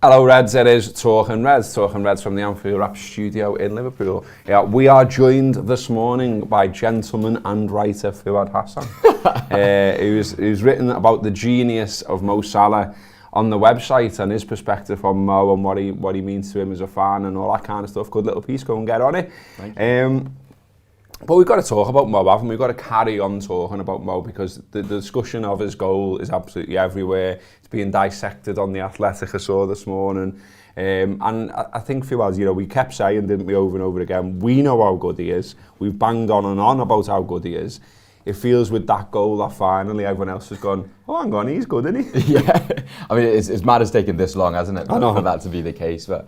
Hello Reds, it is Talking Reds from the Anfield Wrap studio in Liverpool. Yeah, we are joined this morning by gentleman and writer Fuad Hasan, who's written about the genius of Mo Salah on the website and his perspective on Mo and what he means to him as a fan and all that kind of stuff. Good little piece, go and get on it. But we've got to talk about Mo, haven't we? We've got to carry on talking about Mo because the discussion of his goal is absolutely everywhere. It's being dissected on The Athletic, I saw this morning. And I think, Fuad, we kept saying, didn't we, over and over again, we know how good he is. We've banged on and on about how good he is. It feels with that goal that finally everyone else has gone, oh, hang on, he's good, isn't he? Yeah. I mean, it's mad it's taken this long, hasn't it, for that to be the case. But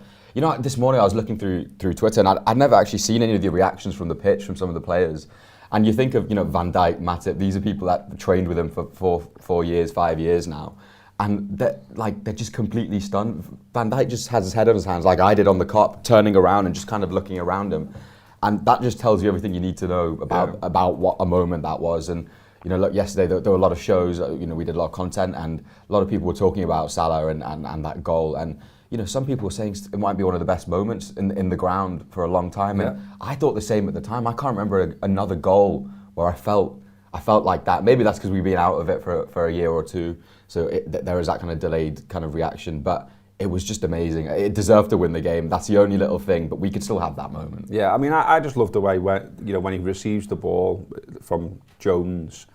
this morning I was looking through Twitter and I'd never actually seen any of the reactions from the pitch from some of the players. And you think of, Van Dijk, Matip, these are people that trained with him for 4 years, 5 years now. And they're just completely stunned. Van Dijk just has his head on his hands like I did on the cop, turning around and just kind of looking around him. And that just tells you everything you need to know about what a moment that was. And look, yesterday there were a lot of shows. We did a lot of content, and a lot of people were talking about Salah and that goal. And some people were saying it might be one of the best moments in the ground for a long time. And I thought the same at the time. I can't remember another goal where I felt like that. Maybe that's because we've been out of it for a year or two, so there was that kind of delayed kind of reaction. But it was just amazing. It deserved to win the game. That's the only little thing, but we could still have that moment. Yeah, I mean, I just love the way when he receives the ball from Jones,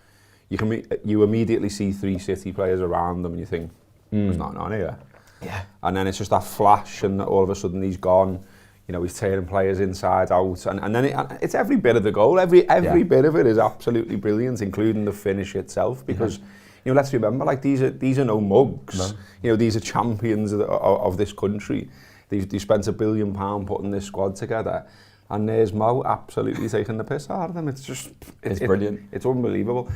you immediately see 3 City players around them, and you think, there's nothing on here. Yeah. And then it's just that flash, and all of a sudden he's gone. He's tearing players inside out, and then it's every bit of the goal. Every bit of it is absolutely brilliant, including the finish itself, because. Let's remember, these are no mugs. No. These are champions of this country. They spent £1 billion putting this squad together, and there's Mo absolutely taking the piss out of them. It's brilliant. It's unbelievable.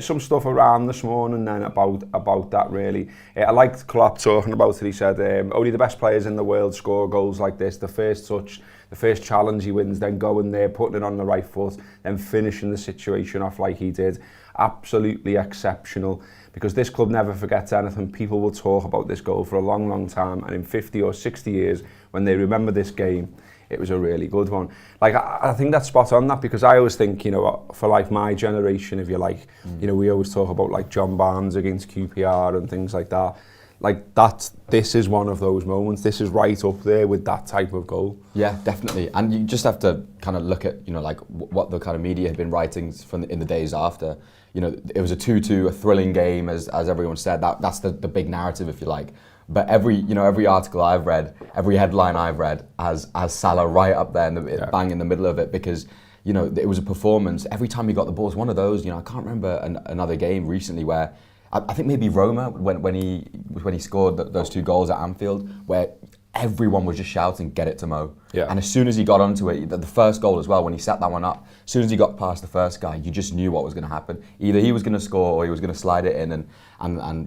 Some stuff around this morning then about that really. I liked Klopp talking about it. He said only the best players in the world score goals like this. The first touch, the first challenge he wins, then going there, putting it on the right foot, then finishing the situation off like he did. Absolutely exceptional, because this club never forgets anything. People will talk about this goal for a long, long time, and in 50 or 60 years, when they remember this game, it was a really good one. I think that's spot on that, because I always think, for my generation, if you like, we always talk about John Barnes against QPR and things like that. This is one of those moments. This is right up there with that type of goal. Yeah, definitely. And you just have to kind of look at, what the kind of media had been writing in the days after. It was a 2-2, a thrilling game, as everyone said. That's the big narrative, if you like. But every article I've read, every headline I've read has Salah right up there, bang in the middle of it, because it was a performance. Every time he got the ball, it's one of those. I can't remember another game recently where. I think maybe Roma when he scored those 2 goals at Anfield, where everyone was just shouting, "Get it to Mo!" Yeah. And as soon as he got onto it, the first goal as well, when he set that one up, as soon as he got past the first guy, you just knew what was going to happen. Either he was going to score or he was going to slide it in, and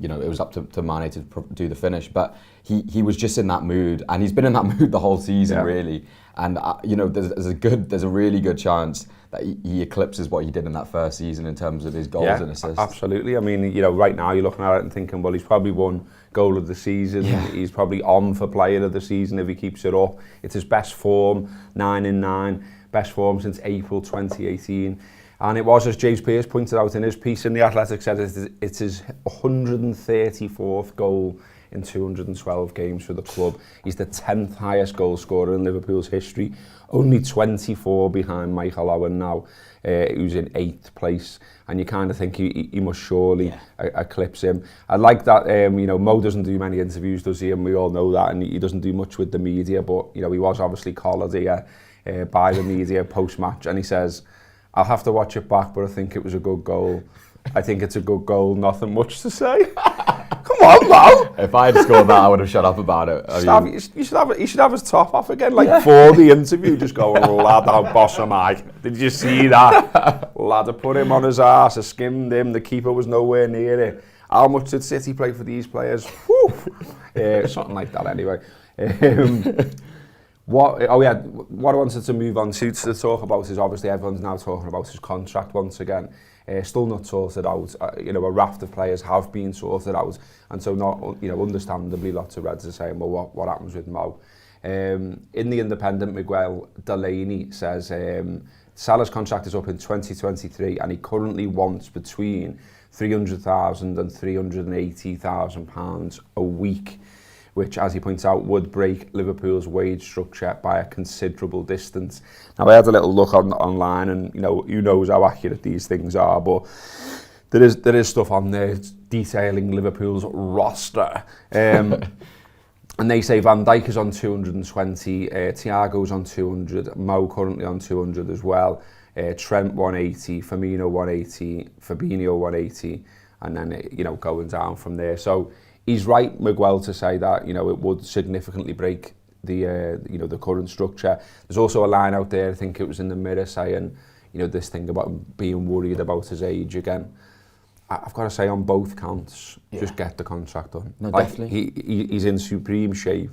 it was up to Mane to do the finish. But he was just in that mood, and he's been in that mood the whole season, really. And there's a really good chance that he eclipses what he did in that first season in terms of his goals and assists. Absolutely. I mean, right now you're looking at it and thinking, well, he's probably won goal of the season. Yeah. He's probably on for player of the season if he keeps it up. It's his best form, 9 in 9, best form since April 2018. And it was, as James Pearce pointed out in his piece in The Athletic, said it's his 134th goal in 212 games for the club. He's the 10th highest goal scorer in Liverpool's history, only 24 behind Michael Owen now, who's in 8th place. And you kind of think he must surely eclipse him. I like that, Mo doesn't do many interviews, does he? And we all know that, and he doesn't do much with the media, but, he was obviously collared here by the media post-match, and he says, I'll have to watch it back, but I think it was a good goal. I think it's a good goal, nothing much to say. Come on, Mo! If I had scored that, I would have shut up about it. He should have his top off again, for the interview, just going, lad, how boss am I? Did you see that? Lad, I put him on his arse, I skimmed him, the keeper was nowhere near it. How much did City play for these players? Something like that, anyway. What I wanted to move on to talk about is, obviously everyone's now talking about his contract once again. still not sorted out. You know, a raft of players have been sorted out, and so not, you know, understandably, lots of Reds are saying, well, what happens with Mo? In the Independent, Miguel Delaney says Salah's contract is up in 2023, and he currently wants between £300,000 and £380,000 a week, which, as he points out, would break Liverpool's wage structure by a considerable distance. Now, I had a little look online, and you know, who knows how accurate these things are, but there is stuff on there detailing Liverpool's roster. And they say Van Dijk is on 220, Thiago's on 200, Mo currently on 200 as well, Trent 180, Firmino 180, Fabinho 180, and then you know, going down from there. So he's right, Miguel, to say that, you know, it would significantly break the you know, the current structure. There's also a line out there, I think it was in the Mirror, saying, you know, this thing about him being worried about his age again. I've got to say, on both counts, just get the contract done. No, like, definitely. He's in supreme shape.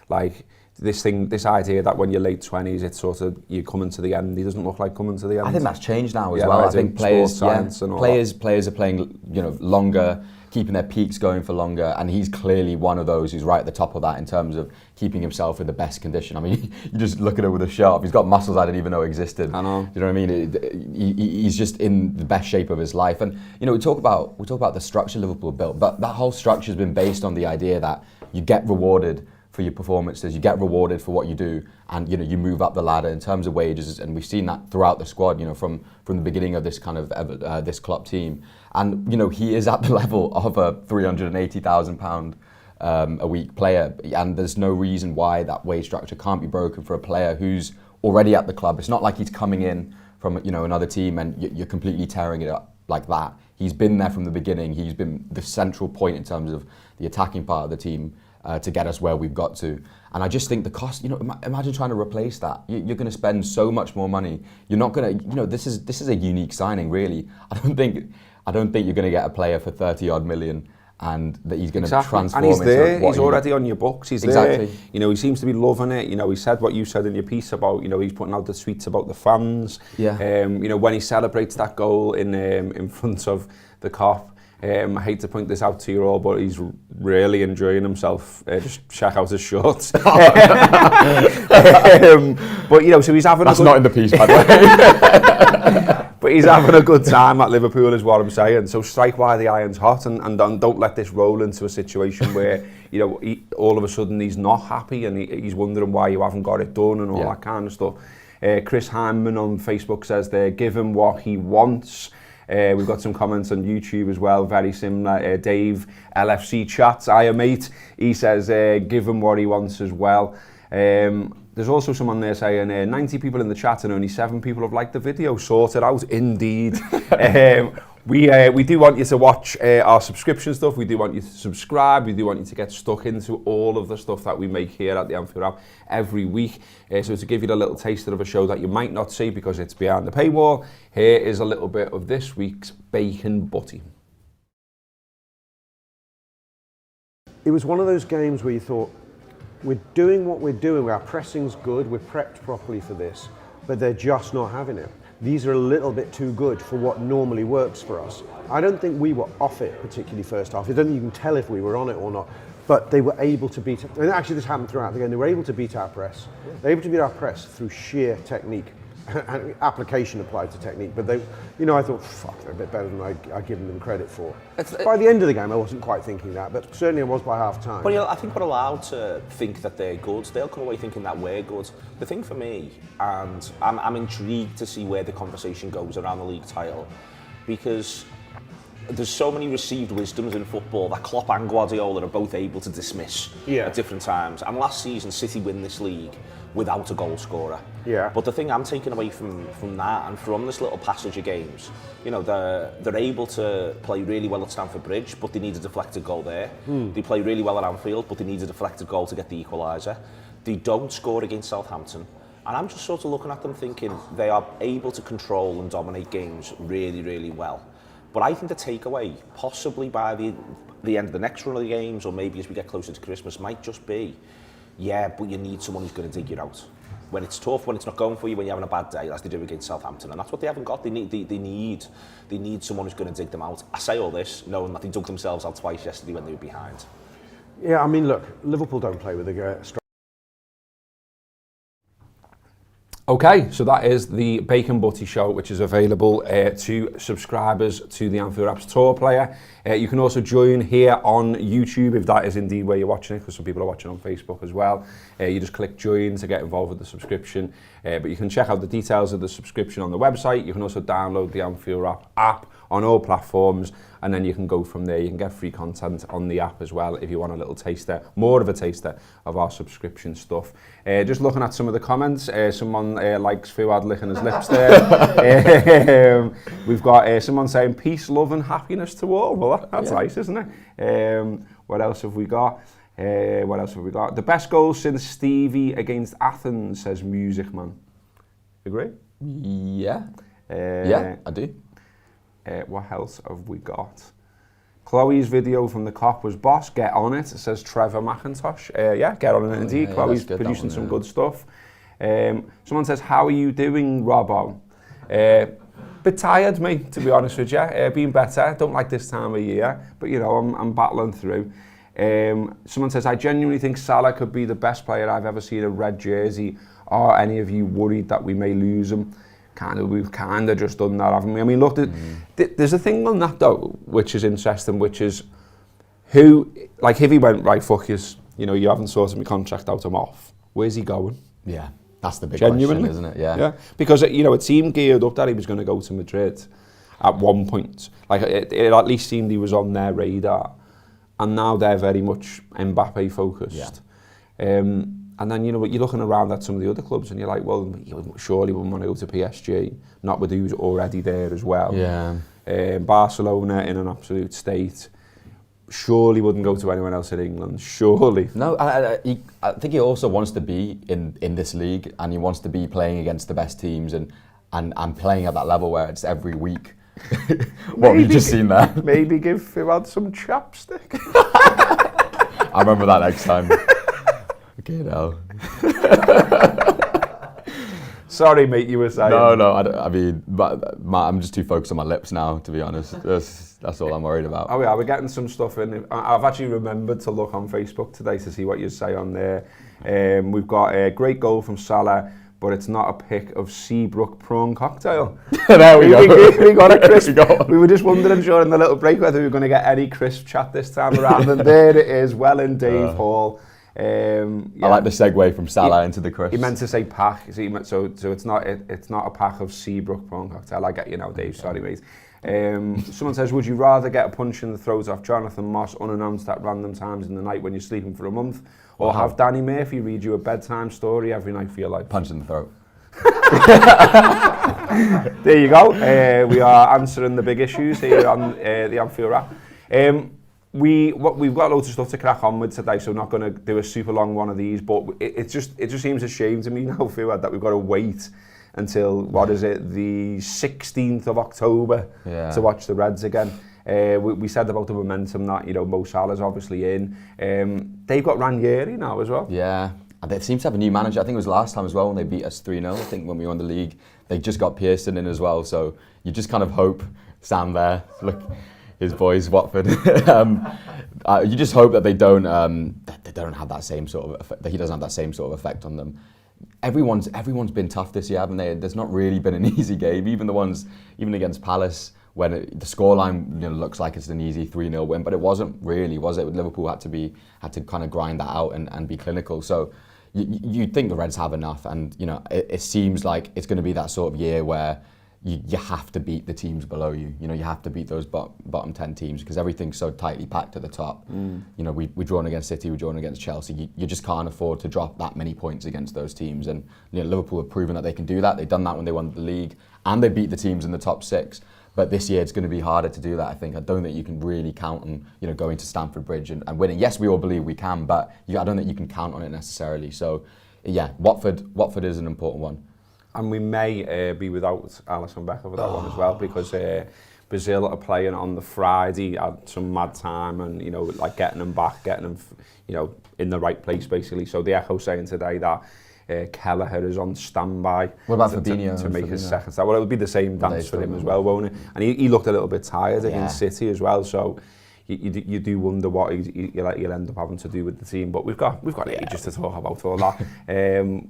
Like, this idea that when you're late 20s, it's sort of, you're coming to the end. He doesn't look like coming to the end. I think that's changed now as well. I think players are playing, you know, longer, keeping their peaks going for longer, and he's clearly one of those who's right at the top of that in terms of keeping himself in the best condition. I mean, you just look at him with a shirt. He's got muscles I didn't even know existed. I know. You know what I mean? He's just in the best shape of his life. And you know, we talk about the structure Liverpool built, but that whole structure has been based on the idea that you get rewarded for your performances, you get rewarded for what you do, and you know, you move up the ladder in terms of wages, and we've seen that throughout the squad, you know, from the beginning of this kind of this Klopp team. And you know, he is at the level of a £380,000 a week player, and there's no reason why that wage structure can't be broken for a player who's already at the club. It's not like he's coming in from, you know, another team and you're completely tearing it up like that. He's been there from the beginning. He's been the central point in terms of the attacking part of the team to get us where we've got to. And I just think the cost, you know, imagine trying to replace that. You're going to spend so much more money. You're not going to, you know, this is a unique signing, really. I don't think you're going to get a player for 30 odd million and that he's going to transform. And he's there. He's already on your books. He's there. You know, he seems to be loving it. You know, he said what you said in your piece about, you know, he's putting out the tweets about the fans. Yeah. You know, when he celebrates that goal in front of the Kop. I hate to point this out to you all, but he's really enjoying himself. Just check out his shorts. But you know, so he's having. That's not in the piece, by the way. But he's having a good time at Liverpool, is what I'm saying. So strike while the iron's hot, and don't let this roll into a situation where, you know, all of a sudden he's not happy and he's wondering why you haven't got it done and all that kind of stuff. Chris Hyman on Facebook says there, give him what he wants. We've got some comments on YouTube as well, very similar. Dave, LFC Chats, mate, he says give him what he wants as well. There's also someone there saying 90 people in the chat and only 7 people have liked the video. Sorted out, indeed. We do want you to watch our subscription stuff. We do want you to subscribe. We do want you to get stuck into all of the stuff that we make here at the Anfield Wrap every week. So to give you a little taster of a show that you might not see because it's behind the paywall, here is a little bit of this week's Bacon Butty. It was one of those games where you thought, we're doing what we're doing, our pressing's good, we're prepped properly for this, but they're just not having it. These are a little bit too good for what normally works for us. I don't think we were off it particularly first half. I don't think you can tell if we were on it or not, but they were able to beat it. And actually this happened throughout the game. They were able to beat our press. They were able to beat our press through sheer technique. And application applied to technique, but they, you know, I thought, fuck, they're a bit better than I given them credit for. By the end of the game, I wasn't quite thinking that, but certainly I was by half time. But you know, I think we're allowed to think that they're good. They'll come away thinking that we're good. The thing for me, and I'm intrigued to see where the conversation goes around the league title, because there's so many received wisdoms in football that Klopp and Guardiola are both able to dismiss at different times. And last season, City win this league without a goal scorer. Yeah. But the thing I'm taking away from that and from this little passage of games, you know, they're able to play really well at Stamford Bridge, but they need a deflected goal there. They play really well at Anfield, but they need a deflected goal to get the equaliser. They don't score against Southampton. And I'm just sort of looking at them thinking they are able to control and dominate games really, really well. But I think the takeaway, possibly by the end of the next run of the games, or maybe as we get closer to Christmas, might just be, yeah, but you need someone who's going to dig you out. when it's tough, when it's not going for you, when you're having a bad day, as they do against Southampton, and that's what they haven't got. They need someone who's going to dig them out. I say all this knowing that they dug themselves out twice yesterday when they were behind. Yeah, I mean, look, Liverpool don't play with a Okay, so that is the Bacon Butty Show, which is available to subscribers to the Anfield Wrap's tour player. You can also join here on YouTube if that is indeed where you're watching it, because some people are watching on Facebook as well. You just click join to get involved with the subscription. But you can check out the details of the subscription on the website. You can also download the Anfield Wrap app on all platforms, and then you can go from there. You can get free content on the app as well if you want a little taster, more of a taster of our subscription stuff. Just looking at some of the comments, someone likes Fuad licking his lips there. We've got someone saying peace, love and happiness to all. Well, that's nice, isn't it? What else have we got? The best goal since Stevie against Athens, says Music Man. Agree? Yeah. Yeah, I do. What else have we got? Chloe's video from the cop was boss. Get on it, says Trevor McIntosh. Yeah, get on it indeed. Yeah, Chloe's good, producing one, some good stuff. Someone says, how are you doing, Robbo? Bit tired, mate, to be honest with you. Been better. Don't like this time of year, but you know, I'm battling through. Someone says, I genuinely think Salah could be the best player I've ever seen in a red jersey. Are any of you worried that we may lose him? We've kind of just done that, haven't we? I mean, look, there's a thing on that though, which is interesting, which is who, like if he went, right, fuck yous, you know, you haven't sorted my contract out, I'm off. Where's he going? Yeah, that's the big Genuinely, question, isn't it? Yeah. Because, you know, it seemed geared up that he was going to go to Madrid at one point. Like, it at least seemed he was on their radar. And now they're very much Mbappe focused. Yeah. And then, you know, you're looking around at some of the other clubs and you're like, well, surely we want to go to PSG, not with who's already there as well. Yeah. Barcelona in an absolute state. Surely wouldn't go to anyone else in England, surely. No, I think he also wants to be in this league, and he wants to be playing against the best teams and playing at that level where it's every week. What have you just seen there? Maybe give Fuad some chapstick. I remember that next time. Okay, no. Sorry, mate, you were saying. No, I mean, I'm just too focused on my lips now, to be honest. That's all I'm worried about. Oh yeah, we're getting some stuff in. I've actually remembered to look on Facebook today to see what you say on there. We've got a great goal from Salah, but it's not a pic of Seabrook prawn cocktail. There we go. We got a crisp. We were just wondering during the little break whether we were going to get any crisp chat this time around, and there it is, well in Dave Hall. Yeah. I like the segue from Salah into the crisps. He meant to say pack, so it's not a pack of Seabrook prawn cocktail. I get you now, Dave. Sorry, mate. Someone says, would you rather get a punch in the throat off Jonathan Moss unannounced at random times in the night when you're sleeping for a month, or have Danny Murphy read you a bedtime story every night for your life? Punch in the throat. There you go. We are answering the big issues here on the Anfield Wrap. We've got loads of stuff to crack on with today, so I'm not going to do a super long one of these, but it just seems a shame to me now, Fuad, that we've got to wait until, the 16th of October to watch the Reds again. We said about the momentum that, you know, Mo Salah's obviously in. They've got Ranieri now as well. Yeah, and they seem to have a new manager. I think it was last time as well when they beat us 3-0, I think, when we won the league. They just got Pearson in as well, so you just kind of hope, Sam there, look, his boys, Watford. You just hope that they don't have that same sort of effect, that he doesn't have that same sort of effect on them. Everyone's been tough this year, haven't they? There's not really been an easy game. Even against Palace, when the scoreline looks like it's an easy 3-0 win, but it wasn't really, was it? Liverpool had to kind of grind that out and be clinical. So you'd think the Reds have enough, and it seems like it's going to be that sort of year where you have to beat the teams below you. You have to beat those bottom 10 teams because everything's so tightly packed at the top. We're drawn against City, we're drawn against Chelsea. You just can't afford to drop that many points against those teams. And Liverpool have proven that they can do that. They've done that when they won the league, and they beat the teams in the top 6. But this year it's going to be harder to do that, I think. I don't think you can really count on going to Stamford Bridge and winning. Yes, we all believe we can, but I don't think you can count on it necessarily. So yeah, Watford is an important one. And we may be without Alisson Becker for that one as well, because Brazil are playing on the Friday at some mad time, and getting them back, getting them in the right place basically. So the Echo saying today that Kelleher is on standby. What about to Fabinho? make his second start? Well, it'll be the same dance for him as well, won't it? And he looked a little bit tired against City as well, so you do wonder what you'll end up having to do with the team. But we've got ages to talk about all that.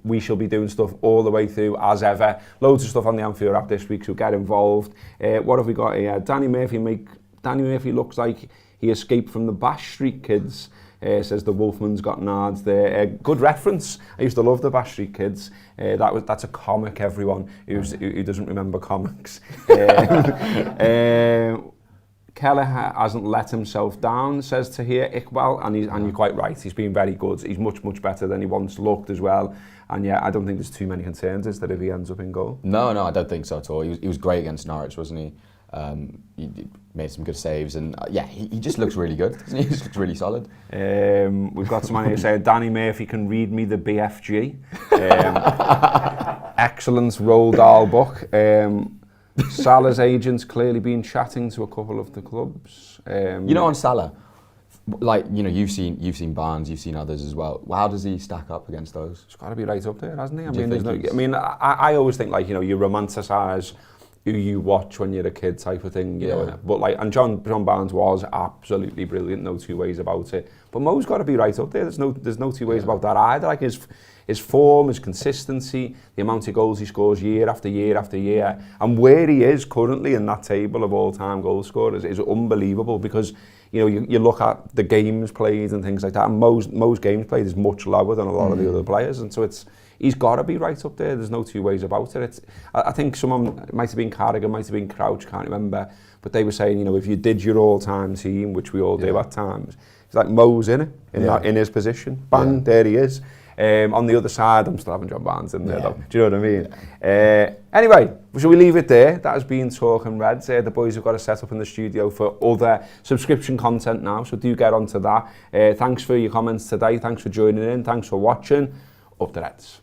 We shall be doing stuff all the way through as ever. Loads of stuff on the Anfield Wrap this week, so get involved. What have we got here? Danny Murphy looks like he escaped from the Bash Street Kids. Says the Wolfman's got nards there. Good reference. I used to love the Bash Street Kids. That's a comic, everyone who doesn't remember comics. Kelleher hasn't let himself down, says Tahir Iqbal, and you're quite right. He's been very good. He's much better than he once looked as well. And yeah, I don't think there's too many concerns, is there, if he ends up in goal? No, I don't think so at all. He was great against Norwich, wasn't he? He made some good saves, and he just looks really good, doesn't he? He just looks really solid. We've got someone here saying Danny Murphy can read me the BFG. Excellent Roald Dahl book. Salah's agent's clearly been chatting to a couple of the clubs. On Salah, you've seen Barnes, you've seen others as well. How does he stack up against those? It's got to be right up there, hasn't he? I always think you romanticise who you watch when you're a kid type of thing, you know. But John Barnes was absolutely brilliant, no two ways about it. But Mo's got to be right up there. There's no two ways about that either. Like his form, his consistency, the amount of goals he scores year after year after year, and where he is currently in that table of all-time goal scorers is unbelievable, because you look at the games played and things like that, and Mo's games played is much lower than a lot of the other players, and so he's got to be right up there. There's no two ways about it. I think someone, it might have been Carragher, might have been Crouch, can't remember, but they were saying, if you did your all-time team, which we all do at times, it's like Mo's in it, in his position. Bang, there he is. On the other side, I'm still having John Barnes in there, though. Do you know what I mean? Anyway, shall we leave it there? That has been Talking Reds. The boys have got a set up in the studio for other subscription content now, so do get onto that. Thanks for your comments today. Thanks for joining in. Thanks for watching. Up the Reds.